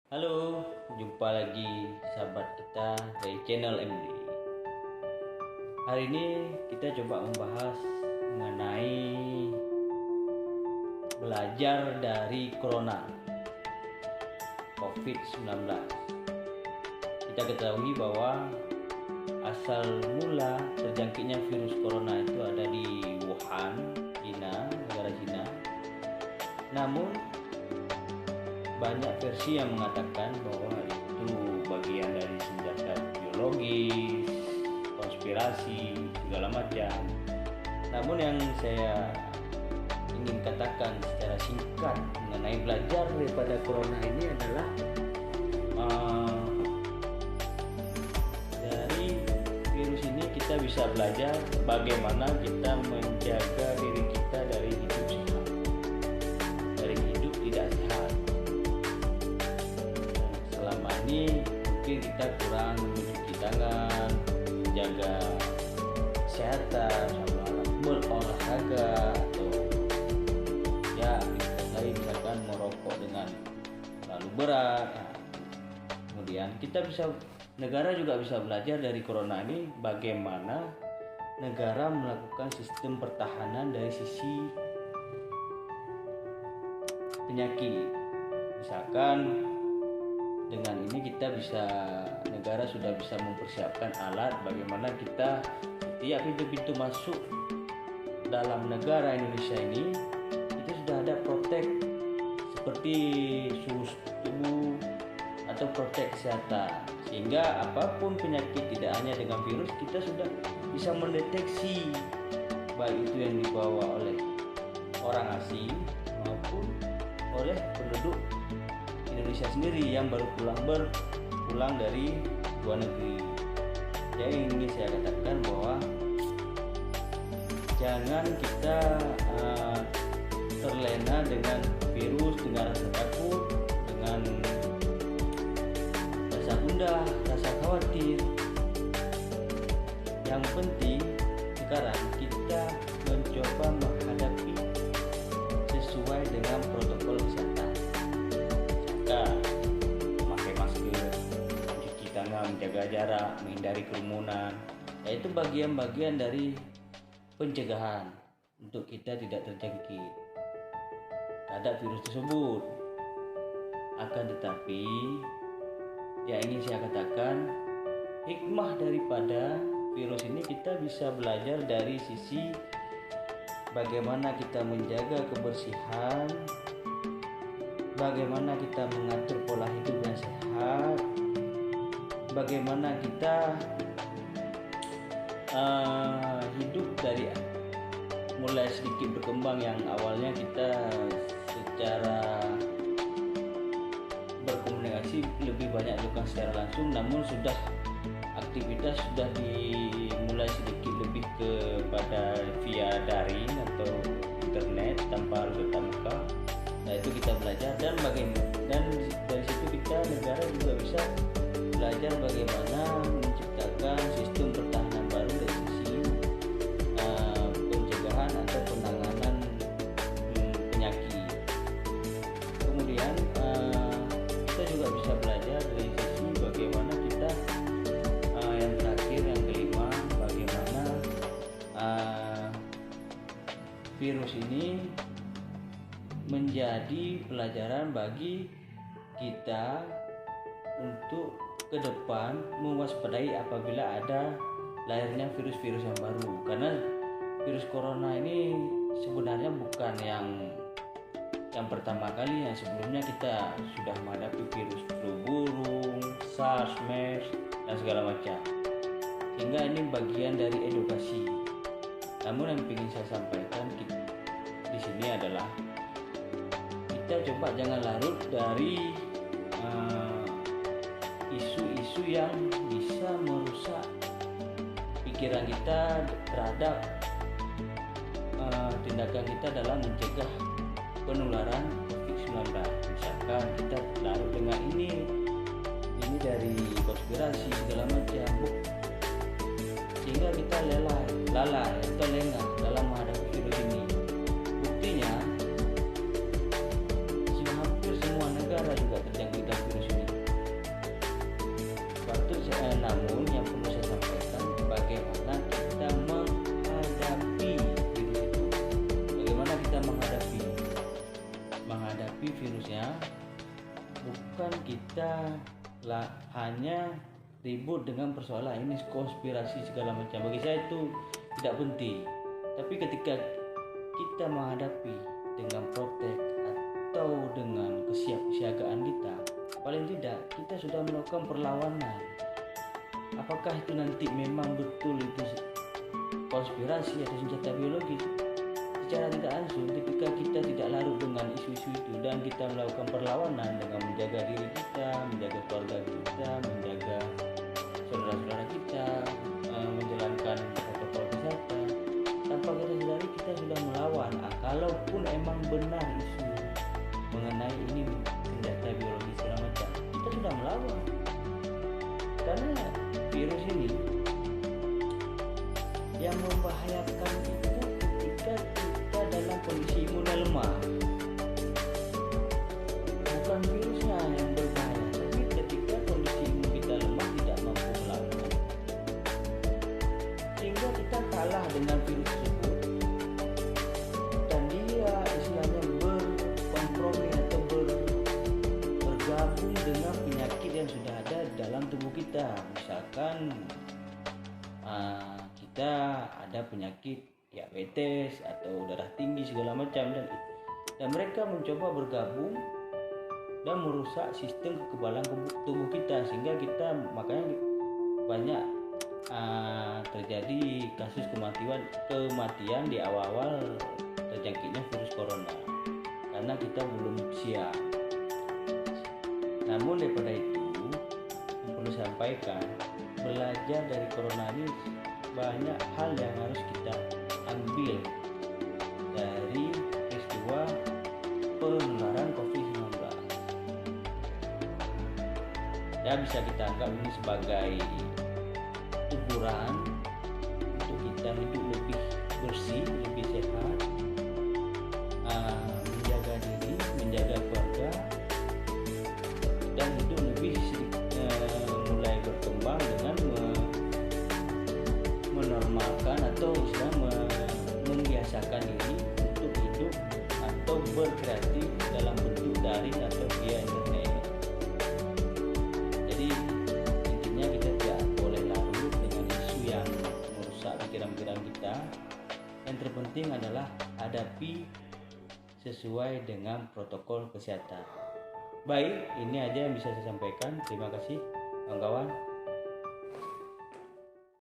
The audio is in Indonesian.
Halo, jumpa lagi sahabat kita dari channel MD. Hari ini kita coba membahas mengenai belajar dari Corona COVID-19. Kita ketahui bahwa asal mula terjangkitnya virus Corona itu ada di Wuhan, Cina, negara Cina. Namun banyak versi yang mengatakan bahwa itu bagian dari senjata biologis, konspirasi, segala macam. Namun yang saya ingin katakan secara singkat mengenai belajar daripada Corona ini adalah dari virus ini kita bisa belajar bagaimana kita menjaga diri kita dari hidup sehat, dari hidup tidak sehat. Selama ini mungkin kita kurang mencuci tangan, menjaga kesehatan, sama berolahraga, atau ya kita lain misalkan merokok dengan terlalu berat. Kemudian negara juga bisa belajar dari Corona ini bagaimana negara melakukan sistem pertahanan dari sisi penyakit. Misalkan dengan ini negara sudah bisa mempersiapkan alat bagaimana kita setiap pintu-pintu masuk dalam negara Indonesia ini itu sudah ada protek seperti suhu tubuh atau protek kesehatan, sehingga apapun penyakit tidak hanya dengan virus kita sudah bisa mendeteksi, baik itu yang dibawa oleh orang asing maupun oleh penduduk Indonesia sendiri yang baru pulang dari luar negeri. Jadi ini saya katakan bahwa jangan kita terlena dengan virus, dengan rasa takut, dengan rasa gundah, rasa khawatir. Yang penting sekarang kita mencoba menghadapi sesuai dengan protokol kesehatan. Memakai masker, mencuci tangan, menjaga jarak, menghindari kerumunan. Itu bagian-bagian dari pencegahan untuk kita tidak terjangkit terhadap virus tersebut. Akan tetapi yang ingin saya katakan, hikmah daripada virus ini kita bisa belajar dari sisi bagaimana kita menjaga kebersihan, bagaimana kita mengatur pola hidup yang sehat, bagaimana kita hidup dari mulai sedikit berkembang, yang awalnya kita secara berkomunikasi lebih banyak lakukan secara langsung, namun aktivitas sudah dimulai sedikit lebih kepada via daring atau internet tanpa harus tatap muka. Nah, itu kita belajar dan dari situ negara juga bisa belajar bagaimana menciptakan sistem pertahanan baru dari sisi pencegahan atau penanganan penyakit. Kemudian kita juga bisa belajar dari sisi bagaimana kita yang terakhir, yang kelima, bagaimana virus ini menjadi pelajaran bagi kita untuk ke depan mewaspadai apabila ada lahirnya virus-virus yang baru. Karena virus corona ini sebenarnya bukan yang pertama kali. Yang sebelumnya kita sudah menghadapi virus flu burung, SARS, MERS, dan segala macam. Sehingga ini bagian dari edukasi. Namun yang ingin saya sampaikan di sini adalah kita coba jangan larut dari isu-isu yang bisa merusak pikiran kita terhadap tindakan kita dalam mencegah penularan COVID-19. Misalkan kita larut dengan ini dari konspirasi segala macam, sehingga kita lalai atau lengah dalam menghadapi virus ini. Buktinya hampir semua negara juga terjangkit virus ini. namun yang perlu saya sampaikan, bagaimana kita menghadapi virus itu. Bagaimana kita menghadapi virusnya, bukan kita hanya ribut dengan persoalan ini konspirasi segala macam. Bagi saya itu tidak penting. Tapi ketika kita menghadapi dengan protek atau dengan kesiapsiagaan kita, paling tidak kita sudah melakukan perlawanan. Apakah itu nanti memang betul itu konspirasi atau senjata biologis? Secara tidak langsung, ketika kita tidak larut dengan isu-isu itu dan kita melakukan perlawanan dengan menjaga diri kita, menjaga keluarga kita, menjaga saudara-saudara kita, menjalankan protokol kesehatan, tanpa kita sadari kita sudah melawan. Kalaupun emang benar isu mengenai ini senjata biologis segala macam, kita sudah melawan. Karena virus ini yang membahayakan itu ketika kita dalam kondisi imunnya lemah. Bukan virusnya yang berbahaya, tapi ketika kondisi imun kita lemah, tidak mampu melawan, sehingga kita kalah dengan virus tersebut dan dia istilahnya berkompromi atau bergabung dengan penyakit yang sudah ada dalam tubuh kita. Misalkan kita ada penyakit diabetes atau darah tinggi segala macam, dan mereka mencoba bergabung dan merusak sistem kekebalan tubuh kita, sehingga kita makanya banyak terjadi kasus kematian di awal-awal terjangkitnya virus corona karena kita belum siap. Namun daripada itu, yang perlu saya sampaikan, belajar dari corona ini banyak hal yang harus kita ambil dari peristiwa penularan COVID-19. Ya, bisa kita anggap ini sebagai teguran untuk kita hidup lebih bersih, lebih sehat, menjaga diri, menjaga keluarga, dan hidup lebih mulai berkembang dengan menormalkan atau membiasakan diri untuk hidup atau berkreatif dalam bentuk daring atau via internet. Jadi intinya kita tidak boleh larut dengan isu yang merusak pikiran-pikiran kita. Yang terpenting adalah hadapi sesuai dengan protokol kesehatan. Baik, ini aja yang bisa saya sampaikan. Terima kasih kawan-kawan.